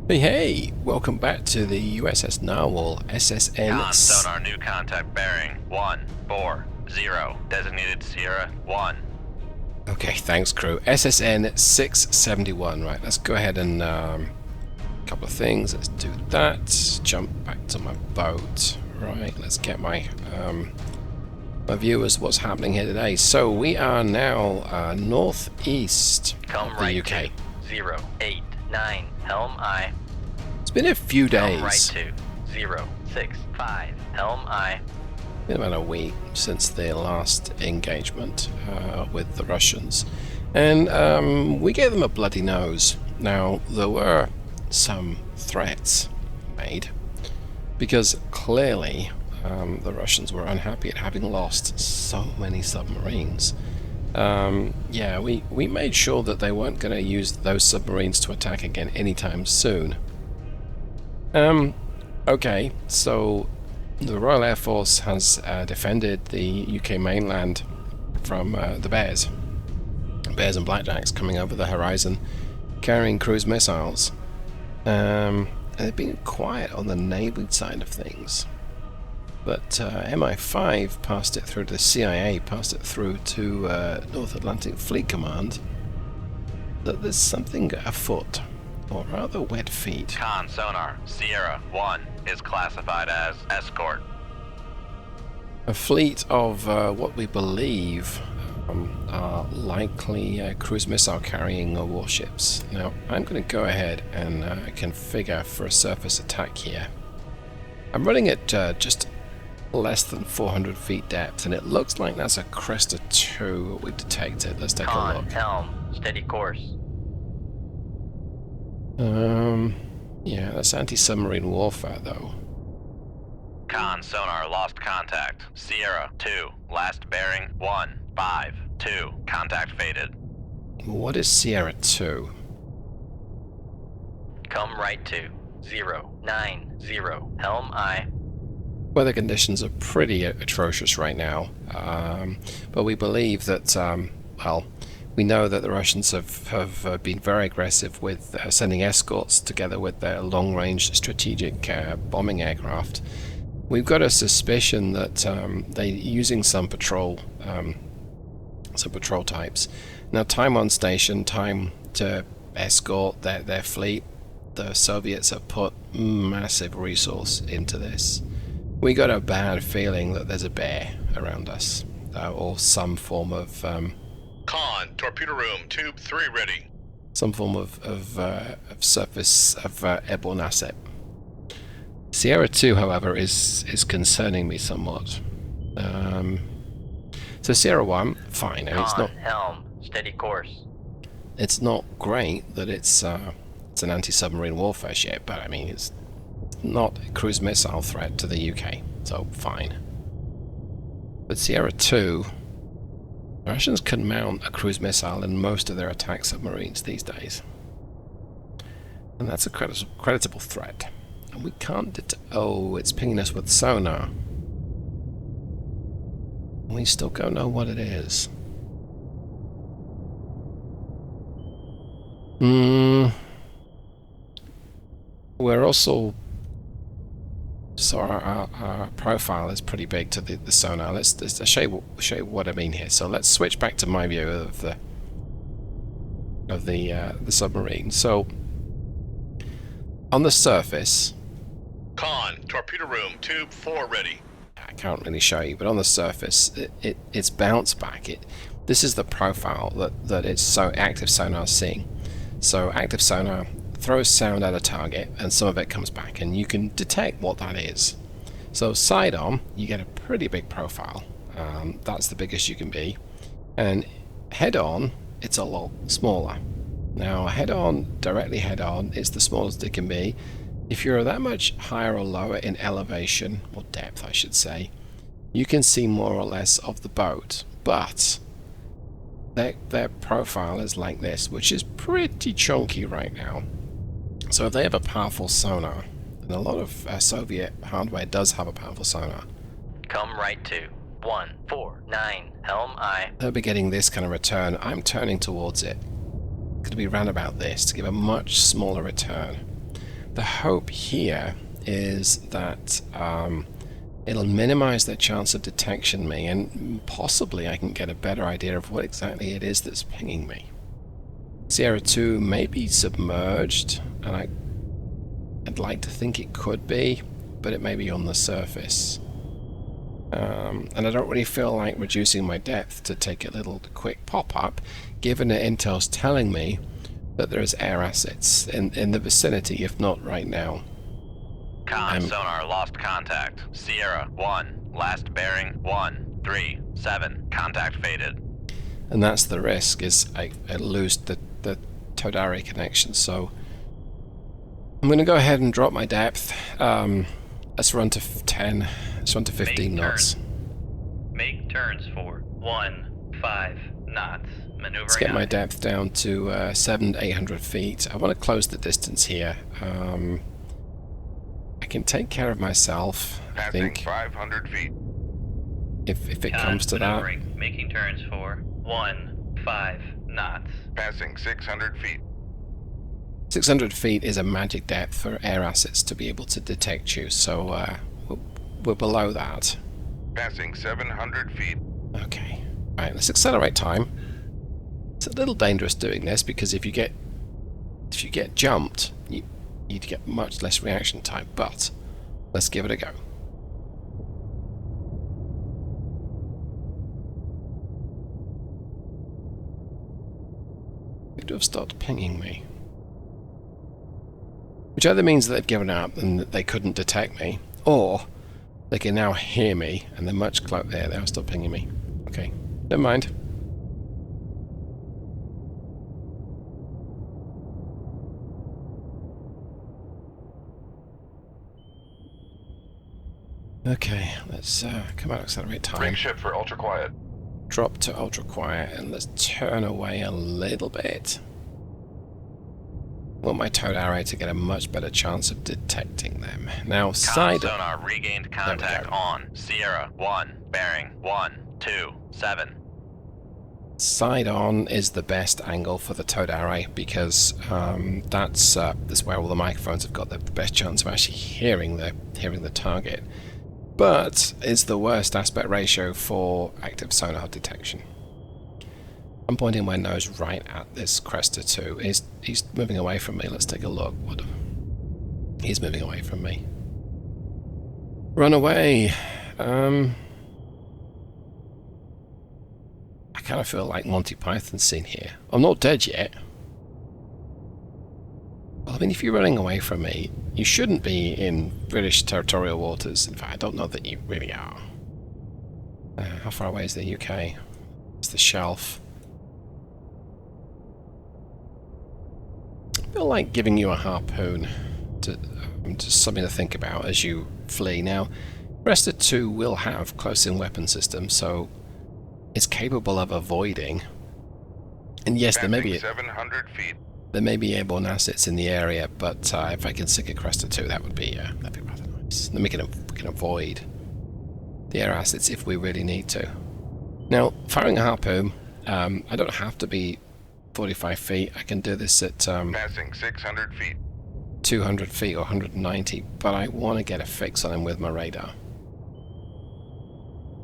Hey, welcome back to the USS Narwhal, SSN. Con, sonar, new contact bearing 140, designated Sierra 1. Okay, thanks crew. SSN 671. Right, let's go ahead and a couple of things. Let's do that. Jump back to my boat. Right, let's get my my viewers what's happening here today. So we are now northeast Come of the right UK. to 089, helm I. It's been a few days. Come right to 065, helm I. Been about a week since the last engagement with the Russians, and we gave them a bloody nose. Now, there were some threats made because clearly the Russians were unhappy at having lost so many submarines. Yeah, we made sure that they weren't going to use those submarines to attack again anytime soon. Okay, so the Royal Air Force has defended the UK mainland from the bears and blackjacks coming over the horizon, carrying cruise missiles. And they've been quiet on the Navy side of things. But MI5 passed it through to the CIA, passed it through to North Atlantic Fleet Command, that there's something afoot, or rather wet feet. Con, sonar, Sierra 1 is classified as escort. A fleet of what we believe are likely cruise missile carrying warships. Now, I'm going to go ahead and configure for a surface attack here. I'm running at just less than 400 feet depth, and it looks like that's a Cresta 2 we detected. Let's take a look. Helm, steady course. Yeah, that's anti-submarine warfare, though. Con, sonar, lost contact. Sierra 2, last bearing 152, contact faded. What is Sierra 2? Come right to 090, helm I. Weather conditions are pretty atrocious right now, but we believe that, well, we know that the Russians have been very aggressive with sending escorts together with their long-range strategic bombing aircraft. We've got a suspicion that they're using some patrol types. Now, time on station, time to escort their fleet. The Soviets have put massive resource into this. We got a bad feeling that there's a bear around us, or some form of Con, torpedo room, tube 3 ready. some form of surface of airborne asset. Sierra 2, however, is concerning me somewhat. So Sierra 1, fine. I mean, it's not helm, steady course. it's not great that it's an anti-submarine warfare ship, but I mean it's not a cruise missile threat to the UK, so fine. But Sierra 2, the Russians can mount a cruise missile in most of their attack submarines these days, and that's a creditable threat. And we can't oh, it's pinging us with sonar. We still don't know what it is. We're also... So our profile is pretty big to the sonar. Let's show you what I mean here. So let's switch back to my view of the submarine. So on the surface, Con, torpedo room, tube 4 ready. I can't really show you, but on the surface, it's bounced back. This is the profile that it's so active sonar seeing. So active sonar throws sound at a target, and some of it comes back, and you can detect what that is. So side on, you get a pretty big profile. That's the biggest you can be, and head on, it's a lot smaller. Now head on, directly head on, it's the smallest it can be. If you're that much higher or lower in elevation, or depth I should say, you can see more or less of the boat, but their profile is like this, which is pretty chunky right now. So if they have a powerful sonar, And a lot of Soviet hardware does have a powerful sonar. Come right to 149 Helm I. They'll be getting this kind of return. I'm turning towards it. It's going to be round about this to give a much smaller return. The hope here is that it'll minimize their chance of detection me, and possibly I can get a better idea of what exactly it is that's pinging me. Sierra 2 may be submerged, and I'd like to think it could be, but it may be on the surface. And I don't really feel like reducing my depth to take a little quick pop-up, given that intel's telling me that there's air assets in the vicinity, if not right now. Sonar lost contact. Sierra 1, last bearing 137. Contact faded. And that's the risk, is I lose the Todari connection. So I'm going to go ahead and drop my depth. Let's run to 10. Let's run to 15 knots. Make turns for 15 knots. Maneuvering. Let's get my depth down to 700 to 800 feet. I want to close the distance here. I can take care of myself, I think. 500 feet. If it comes to that. Making turns for 15 knots. Passing 600 feet. 600 feet is a magic depth for air assets to be able to detect you, so we're below that. Passing 700 feet. Okay. Right, let's accelerate time. It's a little dangerous doing this because if you get jumped, you'd get much less reaction time, but let's give it a go. They do have stopped pinging me. Which either means that they've given up and that they couldn't detect me, or they can now hear me and they're much closer. There, they are still pinging me. Okay, never mind. Okay, let's come out, accelerate time. Ring ship for ultra quiet. Drop to ultra quiet and let's turn away a little bit. I want my towed array to get a much better chance of detecting them. Now, sonar regained contact on Sierra 1, bearing 127. Side on is the best angle for the towed array because that's where all the microphones have got the best chance of actually hearing the target. But it's the worst aspect ratio for active sonar detection. I'm pointing my nose right at this Cresta 2. He's moving away from me. Let's take a look. He's moving away from me. Run away! I kind of feel like Monty Python's scene here. I'm not dead yet. Well, I mean, if you're running away from me, you shouldn't be in British territorial waters. In fact, I don't know that you really are. How far away is the UK? It's the shelf. I feel like giving you a harpoon to something to think about as you flee. Now, Cresta 2 will have close-in weapon systems, so it's capable of avoiding. And yes, there may be 700 feet. There may be airborne assets in the area, but if I can sink a Cresta 2, that'd be rather nice. Then we can avoid the air assets if we really need to. Now, firing a harpoon, I don't have to be 45 feet. I can do this at passing 600 feet. 200 feet or 190, but I want to get a fix on him with my radar.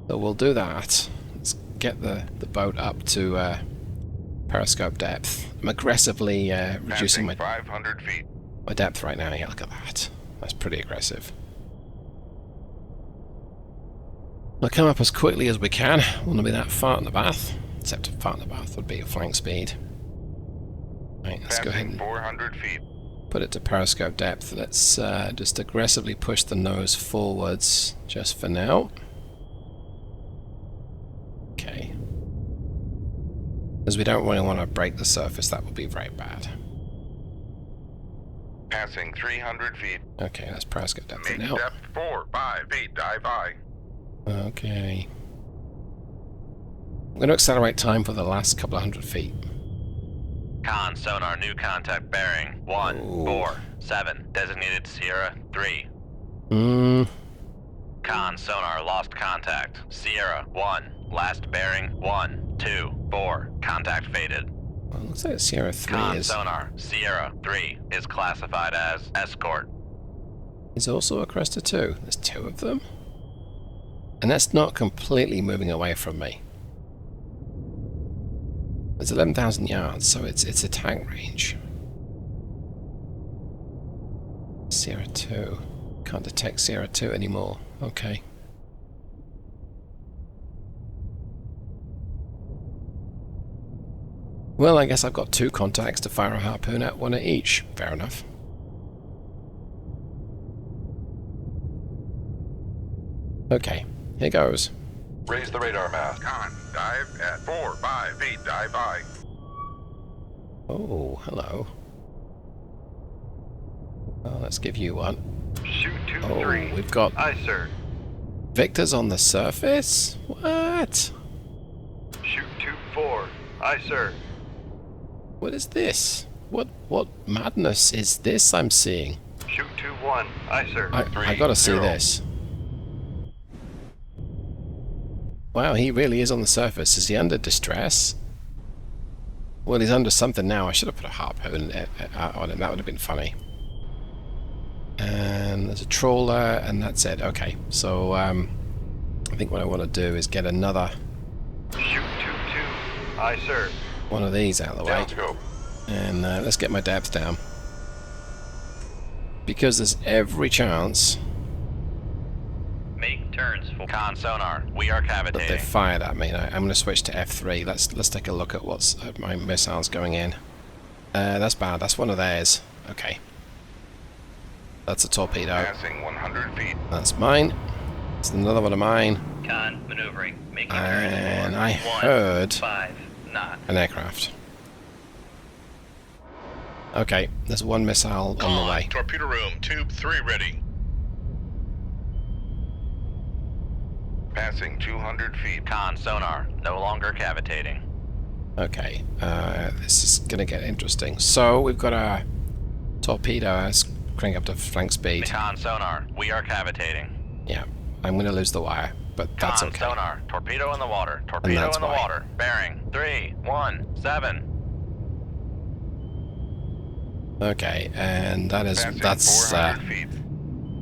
So we'll do that. Let's get the boat up to periscope depth. I'm aggressively reducing my 500 feet. My depth right now. Yeah, look at that. That's pretty aggressive. We'll come up as quickly as we can. Want to be that fart in the bath. Except a fart in the bath would be at flank speed. Right, let's go ahead and 400 feet. Put it to periscope depth. Let's just aggressively push the nose forwards just for now. Okay. As we don't really want to break the surface, that would be very bad. Passing 300 feet. Okay, that's periscope depth Make now. depth 4, 5 feet, dive high. Okay. I'm going to accelerate time for the last couple of hundred feet. Con sonar, new contact bearing 147, designated Sierra 3. Con sonar, lost contact. Sierra 1, last bearing 124, contact faded. Well, it looks like Sierra 3 Con is... sonar, Sierra 3 is classified as escort. Is also a Cresta 2. There's 2 of them? And that's not completely moving away from me. It's 11,000 yards, so it's attack range. Sierra 2. Can't detect Sierra 2 anymore. Okay. Well, I guess I've got 2 contacts to fire a harpoon at, 1 at each. Fair enough. Okay, here goes. Raise the radar mast. Con, dive at 4-5 feet, dive by. Oh, hello. Well, let's give you one. Shoot 2-3. Oh, we've got Aye, sir. Victors on the surface? What? Shoot 2-4. Aye, sir. What is this? What madness is this I'm seeing? Shoot 2-1. Aye, sir. I gotta see this. Wow, he really is on the surface. Is he under distress? Well, he's under something now. I should have put a harpoon on him. That would have been funny. And there's a trawler, and that's it. Okay, so I think what I want to do is get another... Shoot 2-2. Aye, sir. one of these out of the way. Down scope. And let's get my depth down. Because there's every chance Make turns for con sonar. We are that they cavitating. fired at me. I'm going to switch to F3. Let's take a look at what's my missiles going in. That's bad. That's one of theirs. Okay. That's a torpedo. Passing 100 feet. That's mine. It's another one of mine. Con maneuvering. Making And turns. I heard 5 knots. an aircraft. Okay, there's one missile on the way. Torpedo room, tube 3 ready. Passing 200 feet. Con sonar. No longer cavitating. Okay, this is going to get interesting. So, we've got a torpedo. Let's crank up to flank speed. Con sonar. We are cavitating. Yeah, I'm going to lose the wire, but that's Con okay. sonar. Torpedo in the water. Torpedo that's in the why. water. Bearing 317. Okay, and Passing that's 400 feet.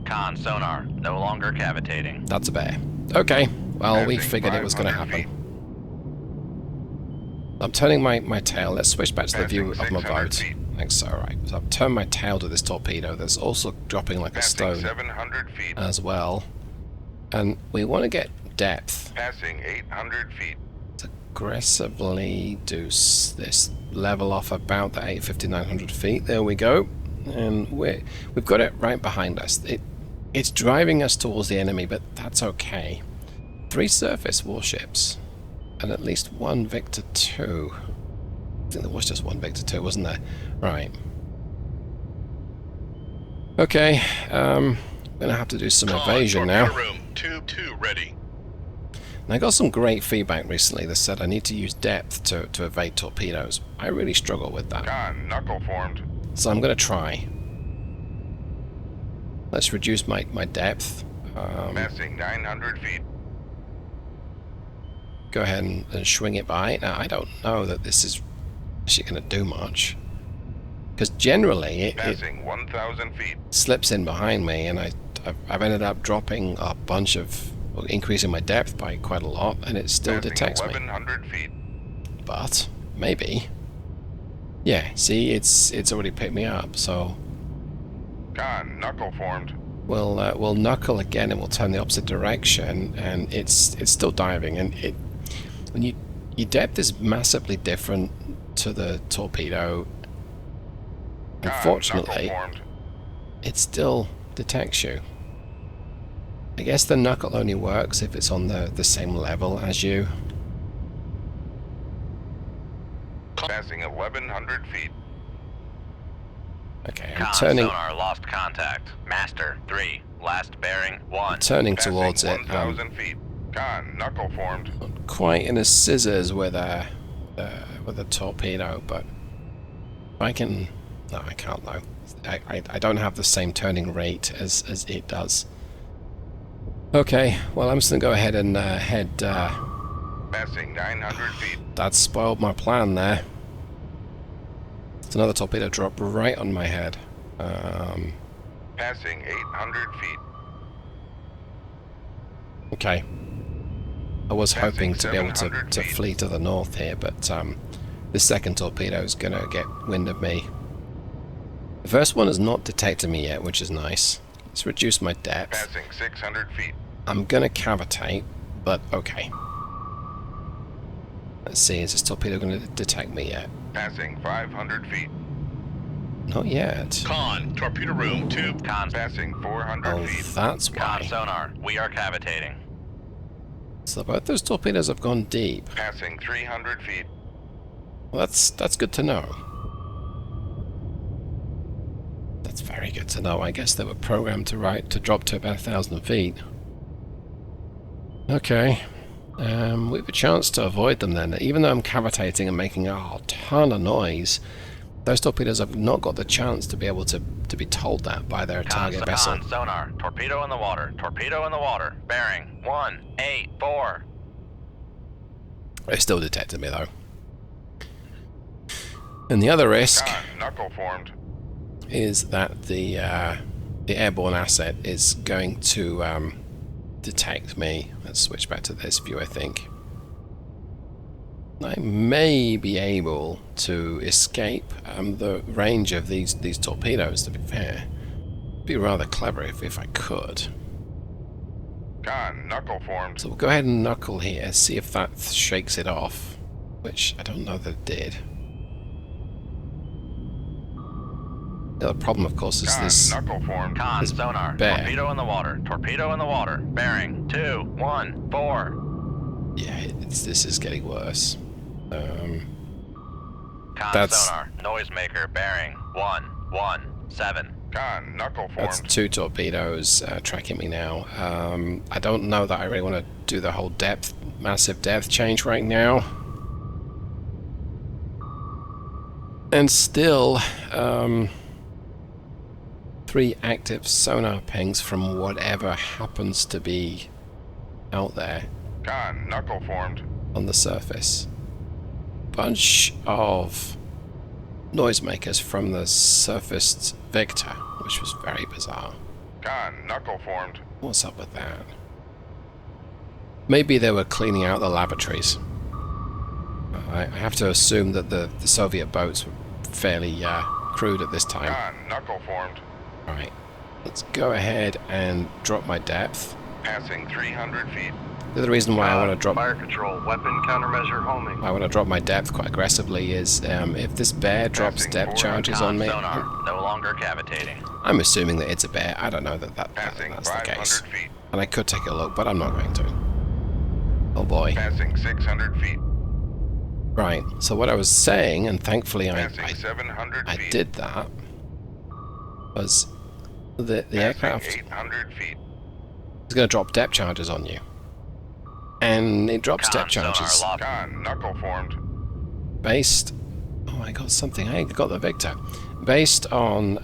Con sonar. No longer cavitating. that's a bear. Okay, well, we Passing figured it was going to 500 happen. I'm turning my tail. Let's switch back to the view Passing of my 600 boat. feet. Like so, right. So I've turned my tail to this torpedo that's also dropping like a Passing stone 700 feet. as well. And we want to get depth Passing 800 feet. to aggressively do this level off about the 850, 900 feet. There we go. And we've got it right behind us. It's driving us towards the enemy, but that's okay. 3 surface warships. And at least 1 Victor 2. I think there was just 1 Victor 2, wasn't there? Right. Okay, I'm going to have to do some evasion now. Torpedo room, tube 2 ready. And I got some great feedback recently that said I need to use depth to evade torpedoes. I really struggle with that. Con, knuckle formed. So I'm going to try. Let's reduce my depth. Passing 900 feet. Go ahead and swing it by. Now, I don't know that this is actually going to do much. Because generally, it Passing 1,000 feet. slips in behind me, and I've ended up dropping a bunch of... well, increasing my depth by quite a lot, and it still Passing detects me. 1,100 feet. But, maybe... yeah, see, it's already picked me up, so... Con, knuckle formed. we'll knuckle again, and we'll turn the opposite direction, and it's still diving, and when your depth is massively different to the torpedo. Con, Unfortunately, knuckle formed. it still detects you. I guess the knuckle only works if it's on the same level as you. Passing 1,100 feet. Okay, I'm Con turning sonar. Lost contact. Master 3. Last bearing 1. turning Passing towards it. 1,000 feet. Con, knuckle formed. Not quite in a scissors with a torpedo, but I can... No, I can't though. I don't have the same turning rate as it does. Okay, well I'm just going to go ahead and head... Passing 900 feet. that spoiled my plan there. It's another torpedo drop right on my head. Passing 800 feet. Okay. I was hoping to be able to 700 feet. flee to the north here, but this second torpedo is going to get wind of me. The first one has not detected me yet, which is nice. Let's reduce my depth. Passing 600 feet. I'm going to cavitate, but okay. Let's see, is this torpedo going to detect me yet? Passing 500 feet. Not yet. Con, torpedo room, tube. Con, Passing 400 Oh, feet. that's con why. sonar. We are cavitating. So both those torpedoes have gone deep. Passing 300 feet. Well, that's good to know. That's very good to know. I guess they were programmed to drop to about 1,000 feet. Okay. We have a chance to avoid them then. Even though I'm cavitating and making a ton of noise, those torpedoes have not got the chance to be able to be told that by their target vessel. Con sonar. Torpedo in the water. Torpedo in the water. Bearing 184. They still detected me though. And the other risk Con, knuckle formed. is that the airborne asset is going to detect me. Let's switch back to this view, I think. I may be able to escape the range of these torpedoes, to be fair. It'd be rather clever if I could. Con, knuckle formed. So we'll go ahead and knuckle here, see if that shakes it off, which I don't know that it did. The other problem, of course, is Con, this... knuckle formed. Con This sonar. bear. Torpedo in the water. Torpedo in the water. Bearing 214. Yeah, this is getting worse. Con That's- sonar. Noisemaker. Bearing 117. Con, knuckle That's formed. 2 torpedoes tracking me now. I don't know that I really want to do the whole massive depth change right now. And still, 3 active sonar pings from whatever happens to be out there Con, knuckle formed. on the surface. Bunch of noisemakers from the surfaced Victor, which was very bizarre. Con, knuckle formed. What's up with that? Maybe they were cleaning out the lavatories. I have to assume that the Soviet boats were fairly crude at this time. Con, knuckle formed. Right, let's go ahead and drop my depth. Passing 300 feet. The other reason why I want to drop Fire control, weapon countermeasure homing. I want to drop my depth quite aggressively is if this bear drops Passing depth 400 charges on Con me. sonar. No longer cavitating. I'm assuming that it's a bear. I don't know that's Passing the 500 case. feet. And I could take a look, but I'm not going to. Oh boy. Passing 600 feet. Right, so what I was saying, and thankfully Passing 700 I feet. did that, was the Passing aircraft 800 feet. is going to drop depth charges on you. And it drops Con depth charges sonar locked. Con, knuckle formed. based... Oh, I got something. I got the Victor. Based on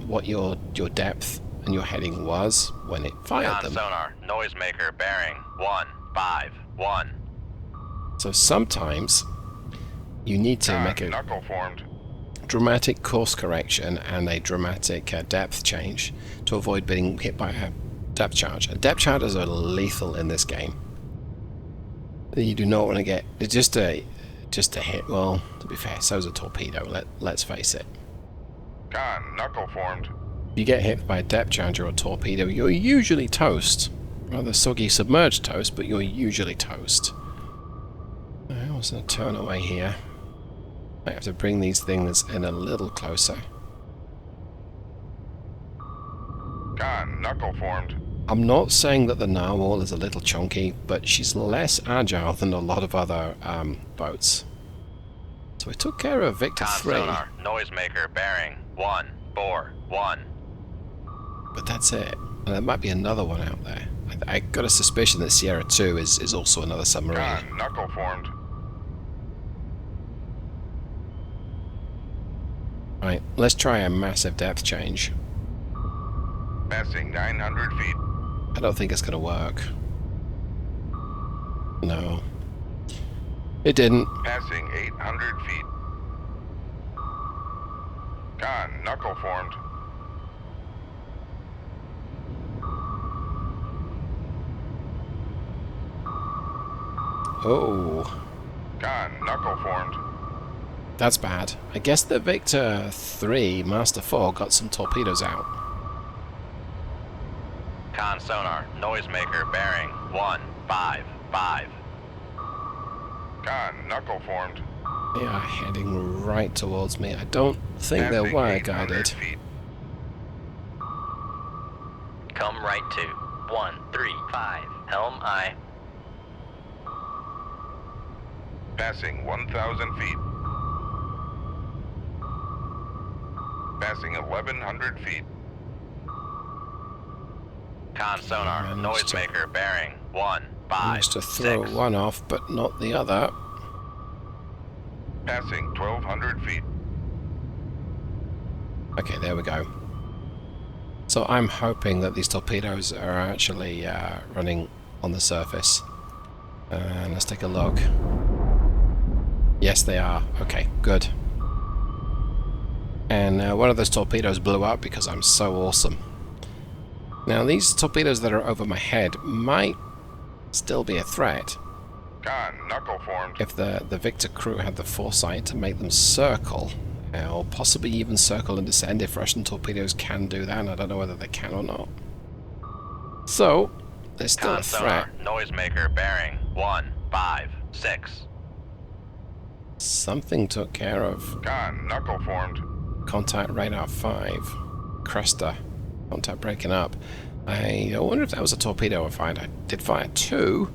what your depth and your heading was when it fired Con them. sonar. Noisemaker. Bearing 151. So sometimes you need to Con, make a knuckle formed. dramatic course correction and a dramatic depth change to avoid being hit by a depth charge. And depth charges are lethal in this game. You do not want to get just a hit. Well, to be fair, so's a torpedo. Let's face it. Con, knuckle formed. If you get hit by a depth charge or a torpedo, you're usually toast. Rather soggy submerged toast, but you're usually toast. I was going to turn away here. I have to bring these things in a little closer. Con, knuckle formed. I'm not saying that the Narwhal is a little chunky, but she's less agile than a lot of other boats. So we took care of Victor Con 3, sonar. Noisemaker. Bearing 141. but that's it. And there might be another one out there. I got a suspicion that Sierra 2 is also another submarine. Con, knuckle formed. Right, let's try a massive depth change. Passing 900 feet. I don't think it's going to work. No. It didn't. Passing 800 feet. Con, knuckle formed. Oh, Con, knuckle formed. that's bad. I guess the Victor 3 Master 4 got some torpedoes out. Con sonar, noisemaker bearing 155. Con, knuckle formed. They are heading right towards me. I don't think they're Passing wire 800 guided. feet. Come right to 135. Helm aye. Passing 1,000 feet. Passing 1,100 feet. Con sonar, Managed to- noisemaker bearing 156. Managed to throw one off, but not the other. Passing 1,200 feet. Okay, there we go. So I'm hoping that these torpedoes are actually running on the surface. Let's take a look. Yes, they are. Okay, good. And one of those torpedoes blew up because I'm so awesome. Now, these torpedoes that are over my head might still be a threat Con, knuckle formed. if the Victor crew had the foresight to make them circle, or possibly even circle and descend if Russian torpedoes can do that, and I don't know whether they can or not. So, there's still a Con threat. sonar, noisemaker bearing 156. Something took care of Con, knuckle formed. contact radar 5. Cresta. Contact breaking up. I wonder if that was a torpedo I fired. I did fire 2.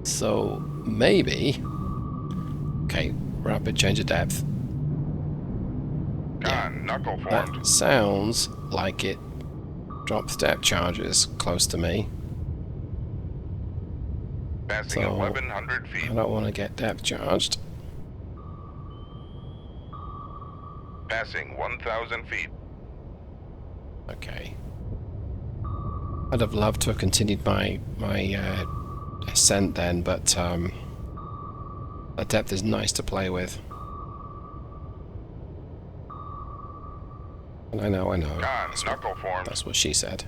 So, maybe... Okay, rapid change of depth. Con, knuckle formed. That sounds like it drops depth charges close to me. Passing So, 1,100 feet. I don't want to get depth charged. Passing 1,000 feet. Okay. I'd have loved to have continued my ascent then, but that depth is nice to play with. And I know. Con, That's what, knuckle formed. that's what she said.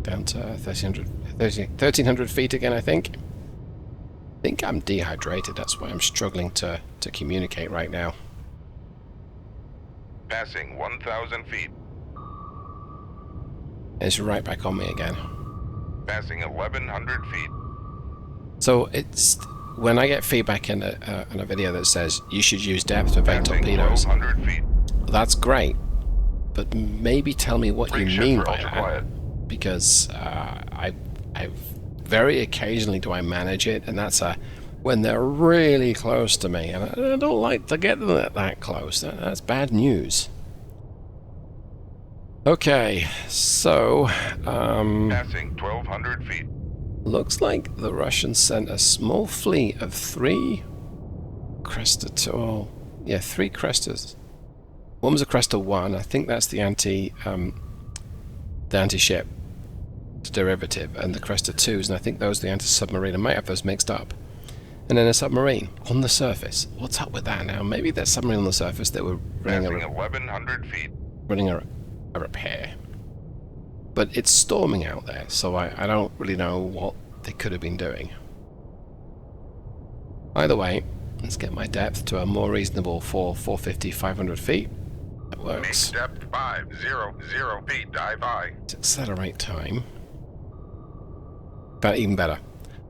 Down to 1,300 feet again, I think. I think I'm dehydrated, that's why I'm struggling to communicate right now. Passing 1,000 feet. It's right back on me again. Passing 1,100 feet. So it's when I get feedback in a video that says you should use depth to evade Passing torpedoes, 1,200 feet. that's great, but maybe tell me what you Free mean shift for by ultra that, quiet. because I very occasionally do I manage it, and that's when they're really close to me, and I don't like to get them that close. That's bad news. Okay, so Passing 1,200 feet. looks like the Russians sent a small fleet of 3 Cresta 2. Oh, yeah, 3 Crestas. One was a Cresta 1. I think that's the anti-ship derivative, and the Cresta 2s, and I think those are the anti-submarine. I might have those mixed up. And then a submarine on the surface. What's up with that now? Maybe there's submarine on the surface that were running Passing 1,100 feet. a repair. But it's storming out there, so I don't really know what they could have been doing. Either way, let's get my depth to a more reasonable 450, 500 feet. That works. Make depth 500 feet. Dive high. Let's accelerate time. But even better.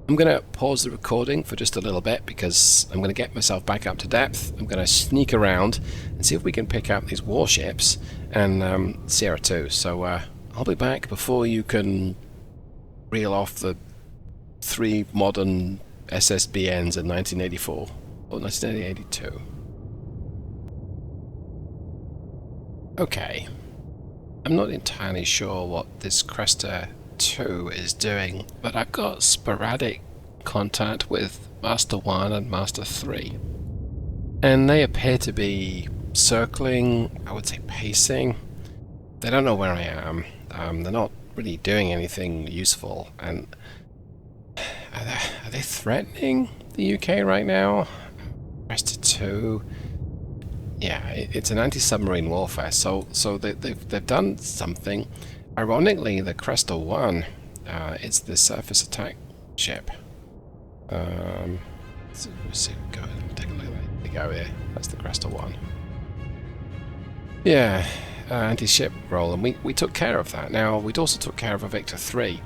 I'm going to pause the recording for just a little bit because I'm going to get myself back up to depth. I'm going to sneak around and see if we can pick up these warships and Sierra 2. So I'll be back before you can reel off the 3 modern SSBNs in 1984 or 1982. Okay. I'm not entirely sure what this Cresta 2 is doing, but I've got sporadic contact with Master 1 and Master 3. And they appear to be circling, I would say pacing. They don't know where I am. They're not really doing anything useful. And are they threatening the UK right now? Arrested 2. Yeah, it's an anti-submarine warfare. So they've done something. Ironically, the Crystal 1, it's the surface attack ship. So go and take a look at that. There you go here. That's the Crystal 1. Yeah, anti-ship role, and we took care of that. Now, we'd also took care of a Victor 3.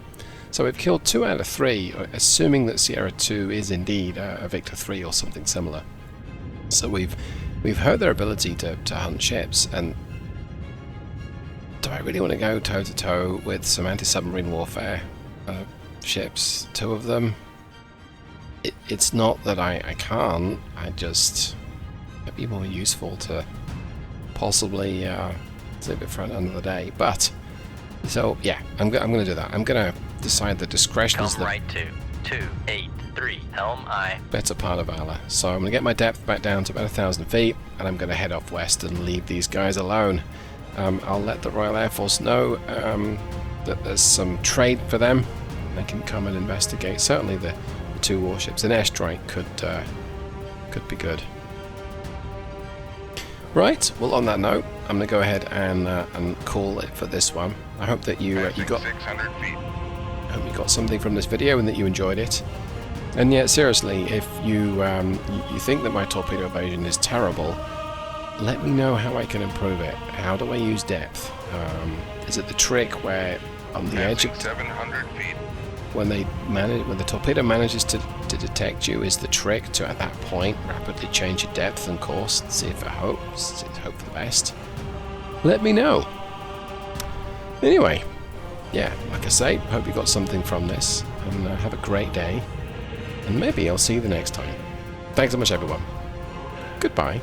So we've killed 2 out of 3, assuming that Sierra 2 is indeed a Victor 3 or something similar. So we've hurt their ability to hunt ships, and do I really want to go toe-to-toe with some anti-submarine warfare ships? 2 of them? It's not that I can't, I just... it'd be more useful to possibly leave it for another day, but... So, yeah, I'm going to do that. I'm going to decide that discretion is the... right to 283, helm aye. better part of valor. So I'm going to get my depth back down to about 1,000 feet, and I'm going to head off west and leave these guys alone. I'll let the Royal Air Force know that there's some trade for them. They can come and investigate. Certainly the 2 warships. An airstrike could be good. Right. Well, on that note, I'm going to go ahead and call it for this one. I hope that you got 600 feet. I hope you got something from this video and that you enjoyed it. And yet, seriously, if you think that my torpedo evasion is terrible, let me know how I can improve it. How do I use depth? Is it the trick where on the edge of 700 feet. when the torpedo manages to detect you, is the trick to at that point rapidly change your depth and course and see if it hope for the best? Let me know. Anyway, yeah, like I say, hope you got something from this, and have a great day, and maybe I'll see you the next time. Thanks so much, everyone. Goodbye.